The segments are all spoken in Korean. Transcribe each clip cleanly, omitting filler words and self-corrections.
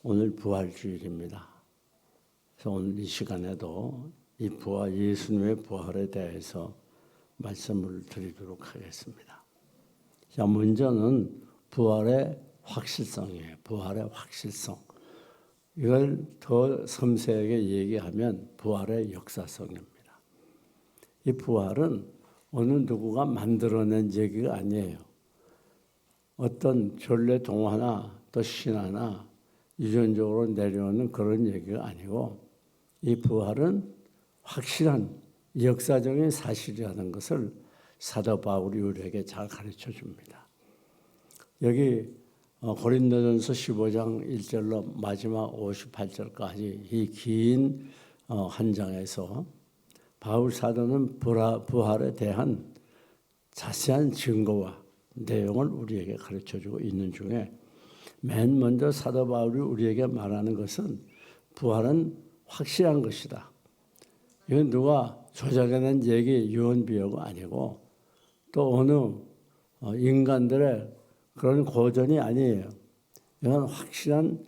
오늘 부활주일입니다. 그래서 오늘 이 시간에도 이 부활, 예수님의 부활에 대해서 말씀을 드리도록 하겠습니다. 자, 먼저는 부활의 확실성이에요. 부활의 확실성. 이걸 더 섬세하게 얘기하면 부활의 역사성입니다. 이 부활은 어느 누구가 만들어낸 얘기가 아니에요. 어떤 전래 동화나 또 신화나 유전적으로 내려오는 그런 얘기가 아니고 이 부활은 확실한 역사적인 사실이라는 것을 사도 바울이 우리에게 잘 가르쳐 줍니다. 여기 고린도전서 15장 1절로 마지막 58절까지 이 긴 한 장에서 바울 사도는 부활에 대한 자세한 증거와 내용을 우리에게 가르쳐주고 있는 중에 맨 먼저 사도 바울이 우리에게 말하는 것은 부활은 확실한 것이다. 이건 누가 조작해낸 얘기 유언비어가 아니고 또 어느 인간들의 그런 고전이 아니에요. 이건 확실한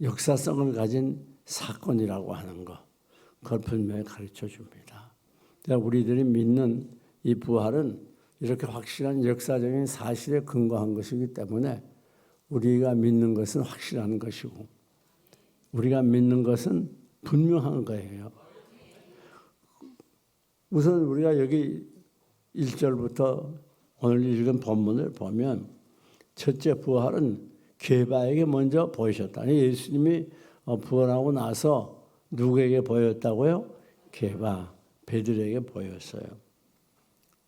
역사성을 가진 사건이라고 하는 것. 그걸 분명히 가르쳐 줍니다. 우리들이 믿는 이 부활은 이렇게 확실한 역사적인 사실에 근거한 것이기 때문에 우리가 믿는 것은 확실한 것이고 우리가 믿는 것은 분명한 거예요. 우선 우리가 여기 1절부터 오늘 읽은 본문을 보면 첫째 부활은 게바에게 먼저 보이셨다. 예수님이 부활하고 나서 누구에게 보였다고요? 게바, 베드로에게 보였어요.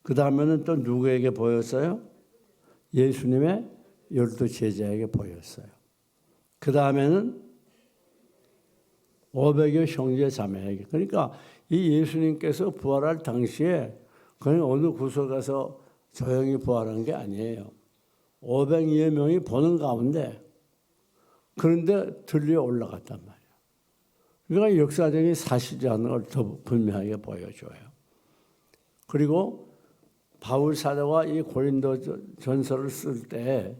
그 다음에는 또 누구에게 보였어요? 예수님의 12 제자에게 보였어요. 그 다음에는 500여 형제 자매에게. 그러니까 이 예수님께서 부활할 당시에 그냥 어느 구석에서 조용히 부활한 게 아니에요. 500여 명이 보는 가운데 그런데 들려 올라갔단 말이에요. 그러니까 역사적인 사실이라는 걸 더 분명하게 보여줘요. 그리고 바울 사도가 이 고린도 전서를 쓸 때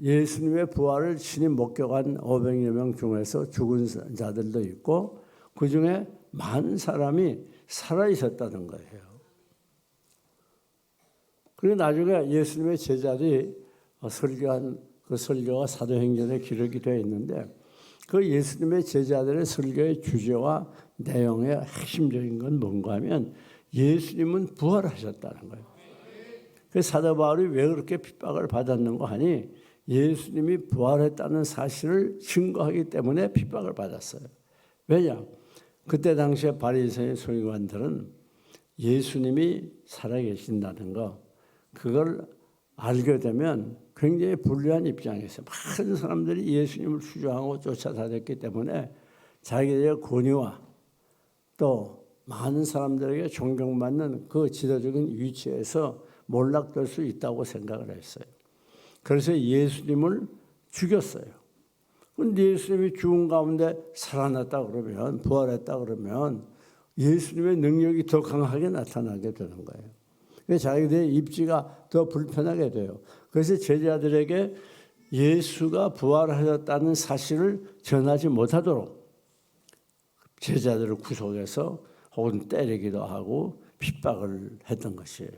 예수님의 부활을 친히 목격한 500여 명 중에서 죽은 자들도 있고 그 중에 많은 사람이 살아있었다는 거예요. 그리고 나중에 예수님의 제자들이 설교한 그 설교가 사도행전에 기록이 되어 있는데 그 예수님의 제자들의 설교의 주제와 내용의 핵심적인 건 뭔가 하면 예수님은 부활하셨다는 거예요. 그래서 사도 바울이 왜 그렇게 핍박을 받았는가 하니 예수님이 부활했다는 사실을 증거하기 때문에 핍박을 받았어요. 왜냐? 그때 당시에 바리새인 서기관들은 예수님이 살아계신다는 거 그걸 알게 되면 굉장히 불리한 입장에서 많은 사람들이 예수님을 추종하고 쫓아다녔기 때문에 자기들의 권위와 또 많은 사람들에게 존경받는 그 지도적인 위치에서 몰락될 수 있다고 생각을 했어요. 그래서 예수님을 죽였어요. 그런데 예수님이 죽은 가운데 살아났다 그러면 부활했다 그러면 예수님의 능력이 더 강하게 나타나게 되는 거예요. 자기들의 입지가 더 불편하게 돼요. 그래서 제자들에게 예수가 부활하셨다는 사실을 전하지 못하도록 제자들을 구속해서 혹은 때리기도 하고 핍박을 했던 것이에요.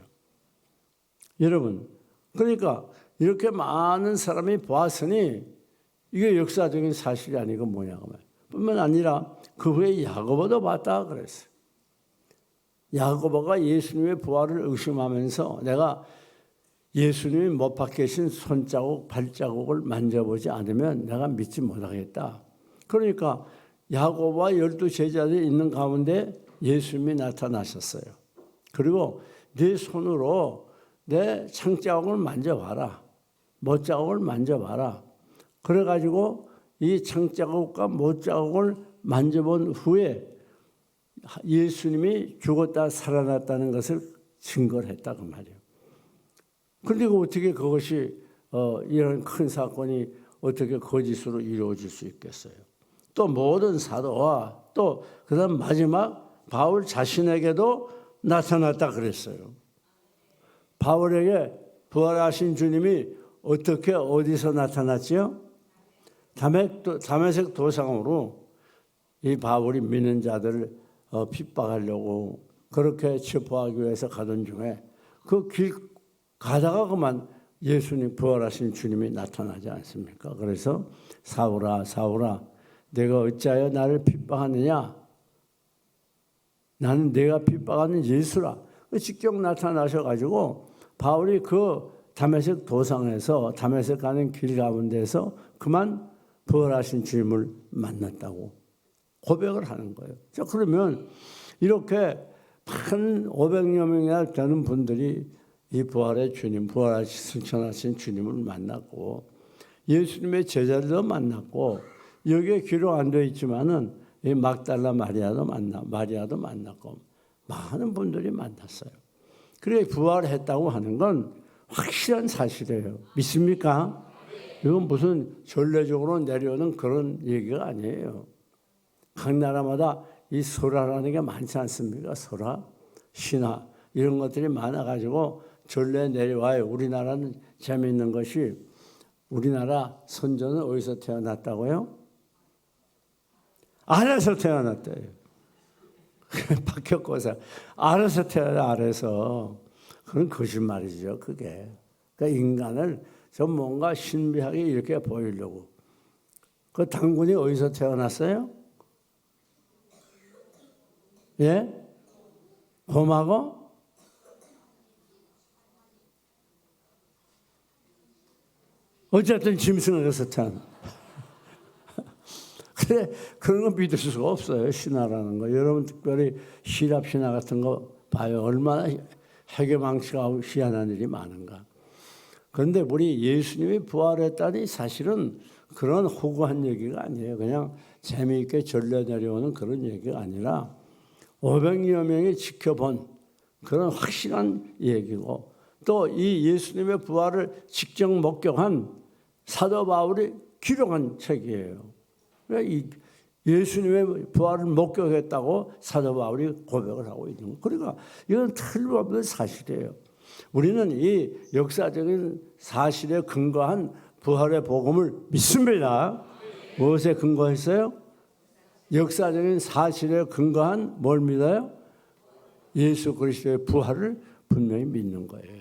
여러분, 그러니까 이렇게 많은 사람이 보았으니 이게 역사적인 사실이 아니고 뭐냐고 뿐만 아니라 그 후에 야고보도 봤다 그랬어요. 야고보가 예수님의 부활을 의심하면서 내가 예수님이 못 박히신 손자국, 발자국을 만져보지 않으면 내가 믿지 못하겠다. 그러니까 야고보와 12 제자들이 있는 가운데 예수님이 나타나셨어요. 그리고 네 손으로 내 창자국을 만져봐라. 못자국을 만져봐라. 그래가지고 이 창자국과 못자국을 만져본 후에 예수님이 죽었다 살아났다는 것을 증거를 했다 그 말이에요. 그런데 어떻게 그것이 이런 큰 사건이 어떻게 거짓으로 이루어질 수 있겠어요? 또 모든 사도와 또 그다음 마지막 바울 자신에게도 나타났다 그랬어요. 바울에게 부활하신 주님이 어떻게 어디서 나타났지요? 다메섹 도상으로 이 바울이 믿는 자들을 핍박하려고 그렇게 체포하기 위해서 가던 중에 그 길 가다가 그만 예수님 부활하신 주님이 나타나지 않습니까? 그래서 사울아 사울아 내가 어찌하여 나를 핍박하느냐? 나는 내가 핍박하는 예수라. 직접 나타나셔가지고 바울이 그 다메섹 도상에서 다메섹 가는 길 가운데서 그만 부활하신 주님을 만났다고 고백을 하는 거예요. 자, 그러면 이렇게 한 500여 명이나 되는 분들이 이 부활의 주님, 부활하신 승천하신 주님을 만났고 예수님의 제자들도 만났고 여기에 기록 안 되어 있지만은 이 막달라 마리아도 만났고 많은 분들이 만났어요. 그래 부활했다고 하는 건 확실한 사실이에요. 믿습니까? 이건 무슨 전례적으로 내려오는 그런 얘기가 아니에요. 각 나라마다 이 설화라는 게 많지 않습니까? 설화, 신화 이런 것들이 많아가지고 전례 내려와요. 우리나라는 재미있는 것이 우리나라 선조는 어디서 태어났다고요? 아래서 태어났대요. 박혁거사 아래서 태어나 아래서 그건 거짓말이죠. 그게 그러니까 인간을 좀 뭔가 신비하게 이렇게 보이려고 그 당군이 어디서 태어났어요? 예? 곰하고? 어쨌든 짐승에서 태어나. 그래, 그런 거 믿을 수가 없어요. 신화라는 거. 여러분 특별히 시랍 신화 같은 거 봐요. 얼마나 해괴망치가 희한한 일이 많은가. 그런데 우리 예수님이 부활했다니 사실은 그런 호구한 얘기가 아니에요. 그냥 재미있게 전래 내려오는 그런 얘기가 아니라 500여 명이 지켜본 그런 확실한 얘기고 또 이 예수님의 부활을 직접 목격한 사도 바울이 기록한 책이에요. 이 예수님의 부활을 목격했다고 사도 바울이 고백을 하고 있는 거예요. 그러니까 이건 틀림없는 사실이에요. 우리는 이 역사적인 사실에 근거한 부활의 복음을 믿습니다. 무엇에 근거했어요? 역사적인 사실에 근거한 뭘 믿어요? 예수 그리스도의 부활을 분명히 믿는 거예요.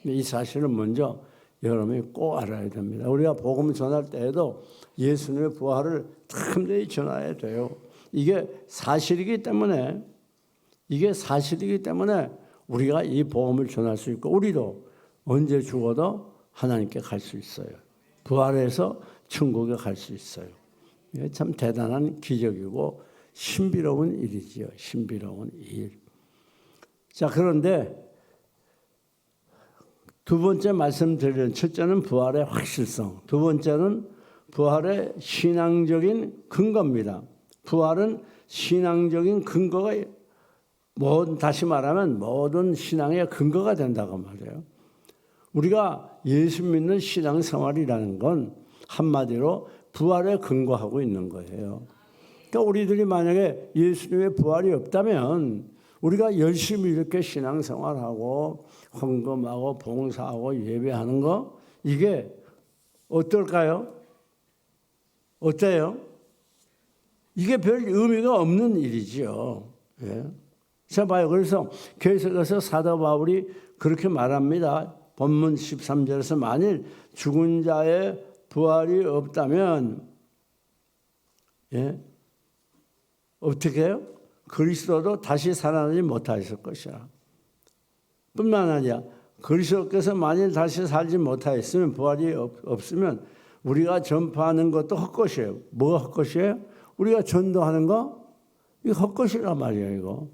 이 사실을 먼저 여러분이 꼭 알아야 됩니다. 우리가 복음 전할 때에도 예수님의 부활을 탐대히 전해야 돼요. 이게 사실이기 때문에 우리가 이 복음을 전할 수 있고 우리도 언제 죽어도 하나님께 갈 수 있어요. 부활해서 천국에 갈 수 있어요. 이게 참 대단한 기적이고 신비로운 일이지요. 신비로운 일. 자, 그런데 두 번째 말씀드리는 첫째는 부활의 확실성, 두 번째는 부활의 신앙적인 근거입니다. 부활은 신앙적인 근거가 다시 말하면 모든 신앙의 근거가 된다고 말해요. 우리가 예수 믿는 신앙생활이라는 건 한마디로 부활에 근거하고 있는 거예요. 그러니까 우리들이 만약에 예수님의 부활이 없다면 우리가 열심히 이렇게 신앙생활하고 헌금하고 봉사하고 예배하는 거 이게 어떨까요? 어때요? 이게 별 의미가 없는 일이지요. 예. 자 봐요. 그래서 계속해서 사도 바울이 그렇게 말합니다. 본문 13절에서 만일 죽은 자의 부활이 없다면 어떻게 해요? 그리스도도 다시 살아나지 못하실 것이라. 뿐만 아니라 그리스도께서 만일 다시 살지 못하였으면 부활이 없으면 우리가 전파하는 것도 헛것이에요. 뭐가 헛것이에요? 우리가 전도하는 거? 이거 헛것이란 말이에요. 이거.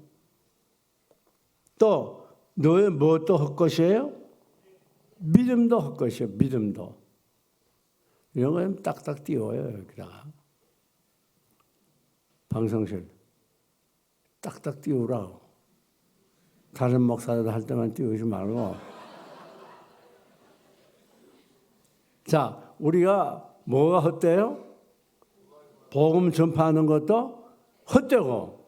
또 너의 무엇도 헛것이에요? 믿음도 헛것이에요. 믿음도. 이런 거 딱딱 띄워요. 여기다가. 방송실. 딱딱 띄우라고. 다른 목사들 할 때만 띄우지 말고. 자, 우리가 뭐가 헛돼요? 복음 전파하는 것도 헛되고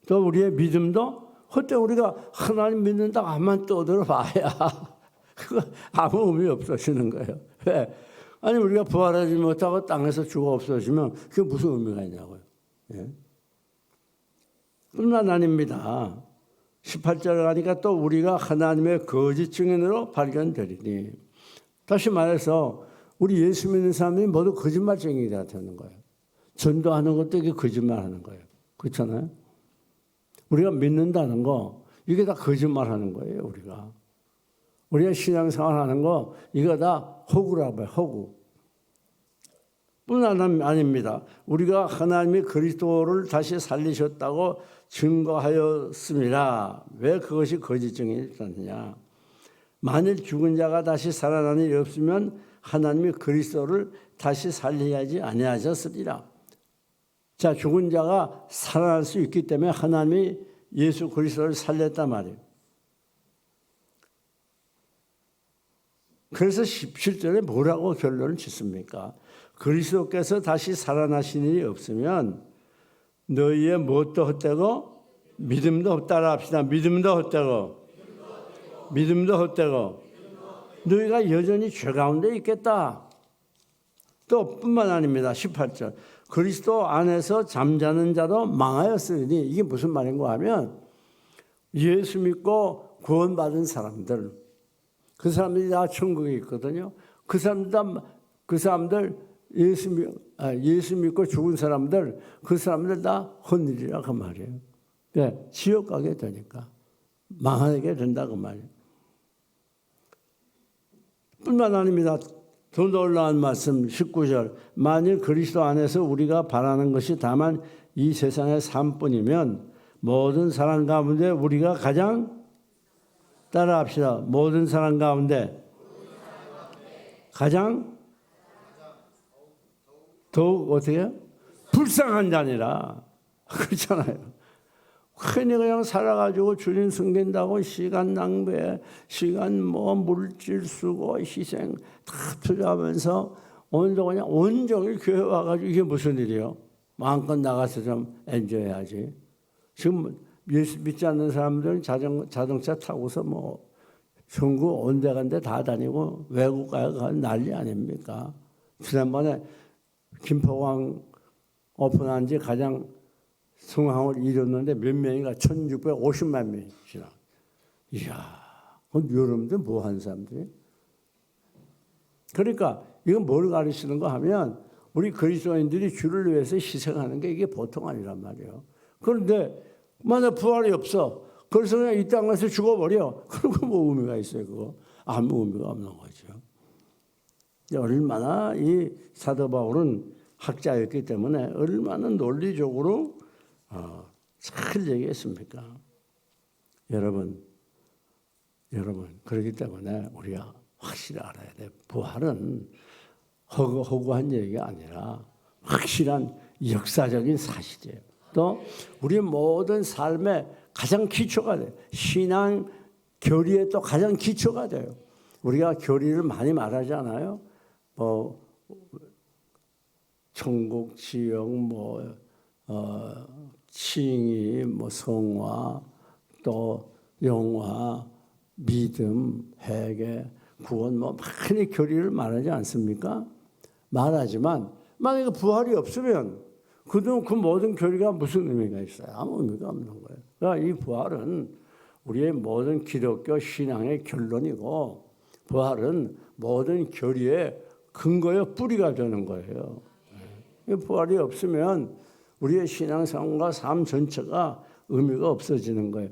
또 우리의 믿음도 헛되고 우리가 하나님 믿는다고 앞만 떠들어 봐야 그거 아무 의미 없어지는 거예요. 왜? 아니 우리가 부활하지 못하고 땅에서 죽어 없어지면 그게 무슨 의미가 있냐고요. 예? 뿐만 아닙니다. 18절에 가니까 또 우리가 하나님의 거짓 증인으로 발견되리니, 다시 말해서 우리 예수 믿는 사람이 모두 거짓말쟁이가 되는 거예요. 전도하는 것도 이게 거짓말하는 거예요. 그렇잖아요. 우리가 믿는다는 거 이게 다 거짓말하는 거예요. 우리가 신앙생활하는 거 이거 다 허구라고 해요. 허구. 뿐만 아닙니다. 우리가 하나님이 그리스도를 다시 살리셨다고 증거하였습니다. 왜 그것이 거짓 증인이었느냐? 만일 죽은 자가 다시 살아나는 일이 없으면 하나님이 그리스도를 다시 살리지 아니하셨으리라. 자, 죽은 자가 살아날 수 있기 때문에 하나님이 예수 그리스도를 살렸단 말이에요. 그래서 17절에 뭐라고 결론을 짓습니까? 그리스도께서 다시 살아나신 일이 없으면 너희의 무엇도 헛되고 믿음도 없다라 합시다. 믿음도 헛되고 너희가 여전히 죄 가운데 있겠다. 또 뿐만 아닙니다. 18절 그리스도 안에서 잠자는 자도 망하였으니, 이게 무슨 말인가 하면 예수 믿고 구원받은 사람들, 그 사람들이 다 천국에 있거든요. 그 사람들 예수 믿고 죽은 사람들, 그 사람들 다 헛일이라 그 말이에요. 네, 지옥 가게 되니까 망하게 된다 그 말이에요. 뿐만 아닙니다. 더 놀라운 말씀 19절 만일 그리스도 안에서 우리가 바라는 것이 다만 이 세상의 삶뿐이면 모든 사람 가운데 우리가 가장, 따라합시다. 모든 사람 가운데 가장 더욱 어떻게 해요? 불쌍한 자니라. 그렇잖아요. 흔히 그냥 살아가지고 주님 섬긴다고 시간 낭비해, 시간 물질 쓰고 희생 다 투자하면서 오늘도 그냥 온종일 교회 와가지고 이게 무슨 일이에요? 마음껏 나가서 좀 엔조해야지. 지금 예수 믿지 않는 사람들은 자동차 타고서 전국 온데간데 다 다니고 외국 가서 난리 아닙니까? 지난번에 김포광 오픈한 지 가장 성황을 이뤘는데 몇 명인가 1650만 명이시라. 이야, 여러분들 뭐 하는 사람들이? 그러니까 이건 뭘 가르치는가 하면 우리 그리스도인들이 주를 위해서 희생하는 게 이게 보통 아니란 말이에요. 그런데 만약 부활이 없어. 그래서 그냥 이 땅에서 죽어버려. 그리고 뭐 의미가 있어요, 그거? 아무 의미가 없는 거죠. 얼마나 이 사도 바울은 학자였기 때문에 얼마나 논리적으로 잘 얘기했습니까? 여러분, 그렇기 때문에 우리가 확실히 알아야 돼요. 부활은 허구한 얘기가 아니라 확실한 역사적인 사실이에요. 또 우리 모든 삶의 가장 기초가 돼요. 신앙 교리의 또 가장 기초가 돼요. 우리가 교리를 많이 말하잖아요. 천국, 지역, 칭의, 성화, 또 영화, 믿음, 회개, 구원, 많이 교리를 말하지 않습니까? 말하지만 만약에 부활이 없으면 그 모든 교리가 무슨 의미가 있어요? 아무 의미가 없는 거예요. 그러니까 이 부활은 우리의 모든 기독교 신앙의 결론이고, 부활은 모든 교리의 근거의 뿌리가 되는 거예요. 부활이 없으면 우리의 신앙생활과 삶 전체가 의미가 없어지는 거예요.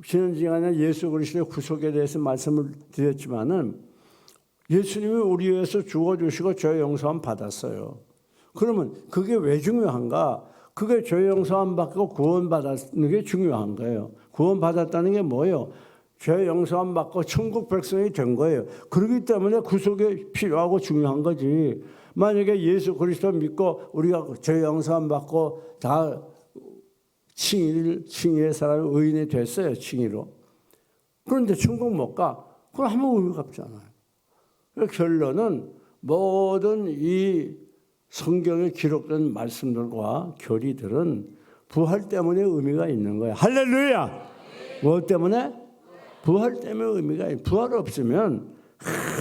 지난 시간에 예수 그리스도의 구속에 대해서 말씀을 드렸지만은 예수님이 우리 위해서 죽어주시고 죄 용서함 받았어요. 그러면 그게 왜 중요한가? 그게 죄 용서함 받고 구원받았는 게 중요한 거예요. 구원받았다는 게 뭐예요? 죄 용서함 받고 천국 백성이 된 거예요. 그렇기 때문에 구속이 필요하고 중요한 거지. 만약에 예수 그리스도 믿고 우리가 죄 용서함 받고 다 칭의의 사람이 의인이 됐어요. 칭의로. 그런데 천국 못 가. 그건 아무 의미가 없잖아요. 결론은 모든 이 성경에 기록된 말씀들과 교리들은 부활 때문에 의미가 있는 거예요. 할렐루야! 무엇 때문에? 부활 때문에 의미가 있어요. 부활 없으면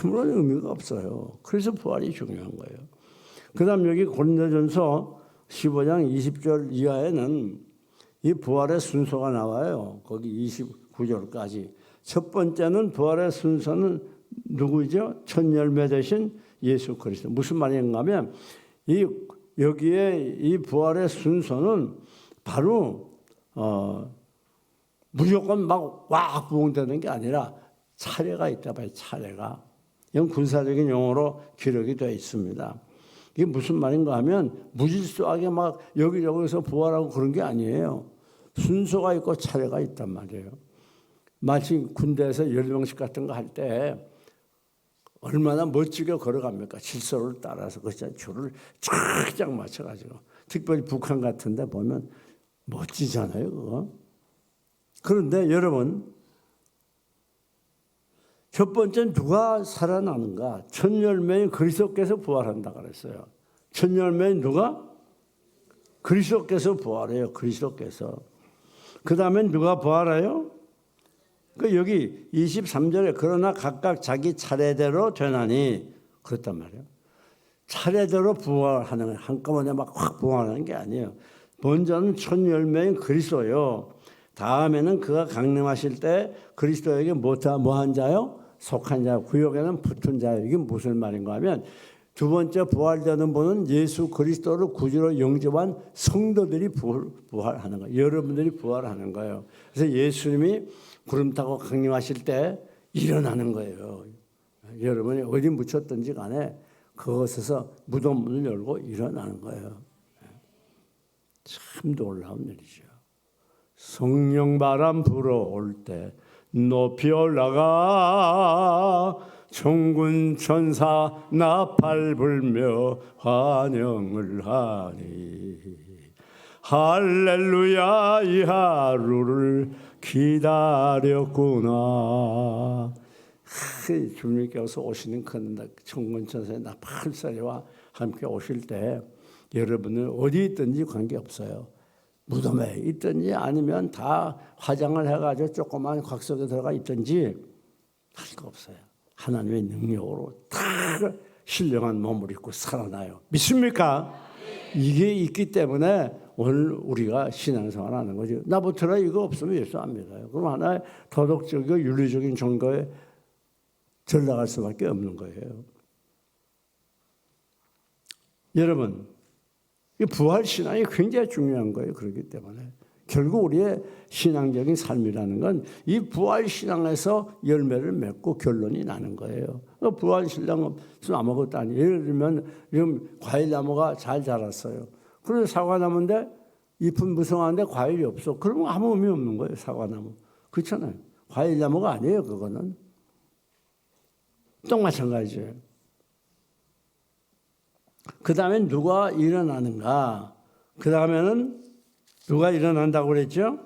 아무런 의미가 없어요. 그래서 부활이 중요한 거예요. 그 다음 여기 고린도전서 15장 20절 이하에는 이 부활의 순서가 나와요. 거기 29절까지. 첫 번째는 부활의 순서는 누구죠? 첫 열매 되신 예수 그리스도. 무슨 말인가 하면 여기에 이 부활의 순서는 바로 무조건 막 와 부흥되는 게 아니라 차례가 있다 봐요. 차례가. 이건 군사적인 용어로 기록이 되어 있습니다. 이게 무슨 말인가 하면 무질서하게 막 여기저기서 부활하고 그런 게 아니에요. 순서가 있고 차례가 있단 말이에요. 마치 군대에서 10명씩 같은 거 할 때 얼마나 멋지게 걸어갑니까? 질서를 따라서 그 줄을 쫙쫙 맞춰가지고. 특별히 북한 같은 데 보면 멋지잖아요, 그거. 그런데 여러분, 첫 번째는 누가 살아나는가? 첫 열매인 그리스도께서 부활한다 그랬어요. 첫 열매인 누가? 그리스도께서 부활해요. 그리스도께서. 그 다음엔 누가 부활해요? 여기 23절에 그러나 각각 자기 차례대로 되나니 그렇단 말이에요. 차례대로 부활하는 거예요. 한꺼번에 막 확 부활하는 게 아니에요. 먼저는 첫 열매인 그리스도요. 다음에는 그가 강림하실 때 그리스도에게 뭐한 자요? 속한 자, 구역에는 붙은 자요. 이게 무슨 말인가 하면 두 번째 부활되는 분은 예수 그리스도를 구주로 영접한 성도들이 부활하는 거예요. 여러분들이 부활하는 거예요. 그래서 예수님이 구름 타고 강림하실 때 일어나는 거예요. 여러분이 어디 묻혔든지 간에 그것에서 무덤 문을 열고 일어나는 거예요. 참 놀라운 일이죠. 성령 바람 불어올 때 높이 올라가 천군 천사 나팔 불며 환영을 하니 할렐루야 이 하루를 기다렸구나. 주님께서 오시는 그 천군 천사의 나팔 소리와 함께 오실 때 여러분은 어디 있든지 관계없어요. 무덤에 있든지 아니면 다 화장을 해가지고 조그만 곽속에 들어가 있든지 할 거 없어요. 하나님의 능력으로 다 신령한 몸을 입고 살아나요. 믿습니까? 이게 있기 때문에 오늘 우리가 신앙생활 하는 거죠. 나부터라 이거 없으면 예수 안 믿어요. 그럼 하나의 도덕적이고 윤리적인 종교에 전락할 수밖에 없는 거예요. 여러분, 이 부활 신앙이 굉장히 중요한 거예요. 그렇기 때문에 결국 우리의 신앙적인 삶이라는 건 이 부활 신앙에서 열매를 맺고 결론이 나는 거예요. 부활 신앙은 아무것도 아니에요. 예를 들면 지금 과일나무가 잘 자랐어요. 그런데 사과나무인데 잎은 무성한데 과일이 없어. 그러면 아무 의미 없는 거예요. 사과나무. 그렇잖아요. 과일나무가 아니에요. 그거는. 또 마찬가지예요. 그 다음에 누가 일어나는가? 그 다음에는 누가 일어난다고 그랬죠?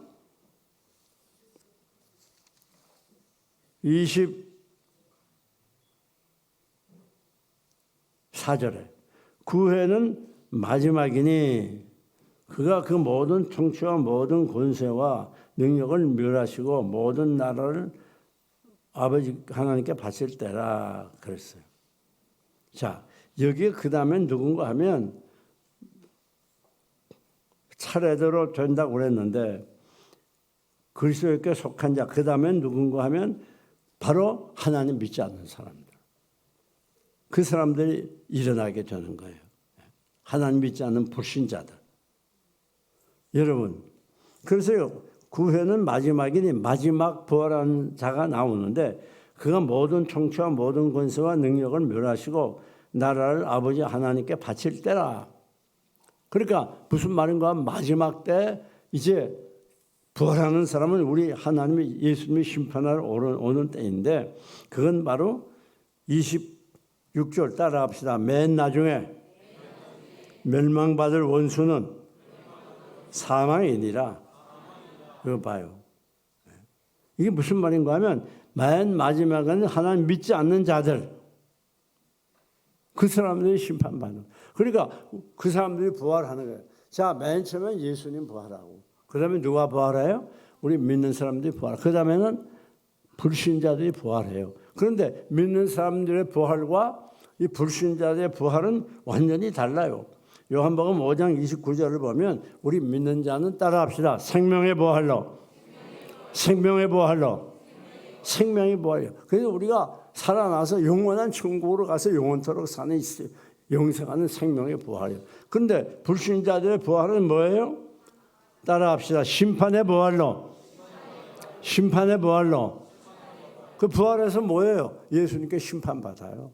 24절에 그 해는 마지막이니 그가 그 모든 통치와 모든 권세와 능력을 멸하시고 모든 나라를 아버지 하나님께 바칠 때라 그랬어요. 자, 여기에 그 다음에 누군가 하면 차례대로 된다고 그랬는데 그리스도께 속한 자, 그 다음에 누군가 하면 바로 하나님 믿지 않는 사람들. 그 사람들이 일어나게 되는 거예요. 하나님 믿지 않는 불신자들. 여러분, 그래서 구회는 마지막이니 마지막 부활한 자가 나오는데 그가 모든 통치와 모든 권세와 능력을 멸하시고 나라를 아버지 하나님께 바칠 때라. 그러니까 무슨 말인가 하면 마지막 때 이제 부활하는 사람은 우리 하나님이 예수님이 심판하러 오는 때인데 그건 바로 26절 따라합시다. 맨 나중에 멸망받을 원수는 사망이니라. 그거 봐요. 이게 무슨 말인가 하면 맨 마지막에는 하나님 믿지 않는 자들 그 사람들이 심판받는. 그러니까 그 사람들이 부활하는 거예요. 자, 맨 처음에 예수님 부활하고 그 다음에 누가 부활해요? 우리 믿는 사람들이 부활. 그 다음에는 불신자들이 부활해요. 그런데 믿는 사람들의 부활과 이 불신자들의 부활은 완전히 달라요. 요한복음 5장 29절을 보면 우리 믿는 자는 따라합시다. 생명의 부활로. 생명의 부활로. 생명의 부활이요. 그래서 우리가 살아나서 영원한 천국으로 가서 영원토록 사는 영생하는 생명의 부활이에요. 그런데 불신자들의 부활은 뭐예요? 따라합시다. 심판의 부활로. 심판의 부활로. 그 부활에서 뭐예요? 예수님께 심판받아요.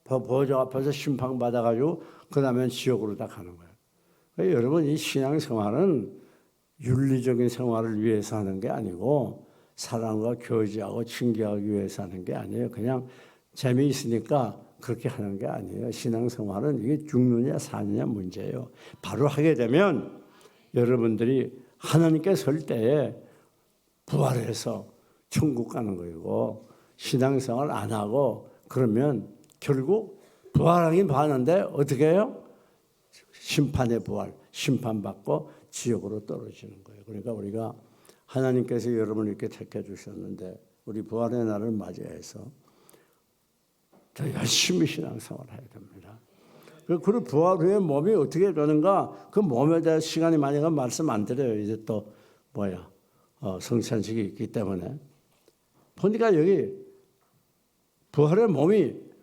보좌 앞에서 심판받아가지고 그 다음에 지옥으로 다 가는 거예요. 그러니까 여러분 이 신앙생활은 윤리적인 생활을 위해서 하는 게 아니고 사랑과 교제하고 친교하기 위해서 하는 게 아니에요. 그냥 재미있으니까 그렇게 하는 게 아니에요. 신앙생활은 이게 죽느냐 사느냐 문제예요. 바로 하게 되면 여러분들이 하나님께 설 때에 부활해서 천국 가는 거고 신앙생활 안 하고 그러면 결국 부활하긴 하는데 어떻게 해요? 심판의 부활, 심판받고 지옥으로 떨어지는 거예요. 그러니까 우리가 하나님께서 여러분을 이렇게 택해 주셨는데 우리 부활의 날을 맞이해서 더 열심히 신앙생활을 해야 됩니다. 그리고 부활 후에 몸이 어떻게 되는가 그 몸에 대한 시간이 많이 가면 말씀 안 드려요. 이제 또 성찬식이 있기 때문에 보니까 여기 부활의 몸이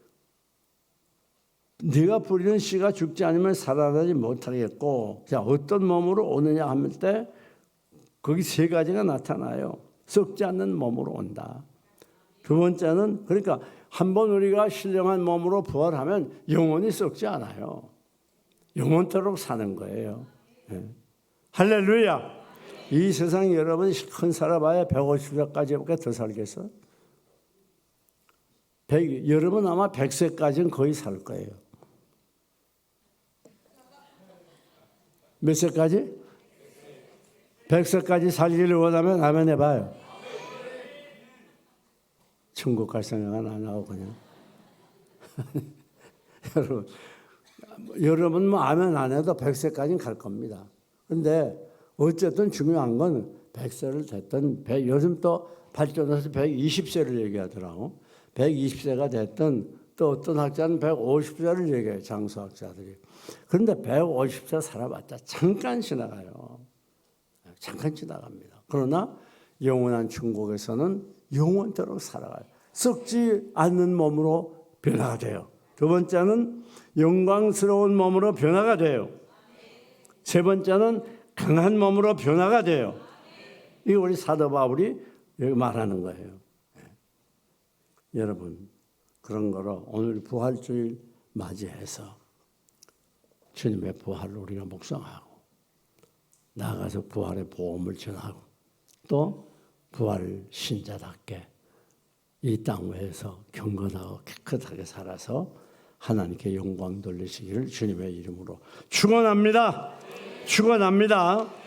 네가 뿌리는 씨가 죽지 않으면 살아나지 못하겠고 자 어떤 몸으로 오느냐 할 때 거기 세 가지가 나타나요. 썩지 않는 몸으로 온다. 두 번째는 그러니까 한번 우리가 신령한 몸으로 부활하면 영원히 썩지 않아요. 영원토록 사는 거예요. 네. 할렐루야. 이 세상 여러분 큰 살아봐야 150세까지밖에 더 살겠어? 여러분 아마 100세까지는 거의 살 거예요. 몇 세까지? 100세까지 살기를 원하면 아멘 해봐요. 천국 갈 생각은 안 하고 그냥. 여러분 뭐 아멘 안 해도 100세까지는 갈 겁니다. 근데 어쨌든 중요한 건 100세를 됐든 요즘 또 발전해서 120세를 얘기하더라고. 120세가 됐든 또 어떤 학자는 150세를 얘기해요. 장수학자들이. 그런데 150세 살아봤자 잠깐 지나가요. 잠깐 지나갑니다. 그러나 영원한 천국에서는 영원토록 살아가요. 썩지 않는 몸으로 변화가 돼요. 두 번째는 영광스러운 몸으로 변화가 돼요. 세 번째는 강한 몸으로 변화가 돼요. 이게 우리 사도 바울이 여기 말하는 거예요. 여러분 그런 거로 오늘 부활주일 맞이해서 주님의 부활을 우리가 묵상하고 나아가서 부활의 복음을 전하고 또 부활 신자답게 이 땅 위에서 경건하고 깨끗하게 살아서 하나님께 영광 돌리시기를 주님의 이름으로 축원합니다. 축원합니다.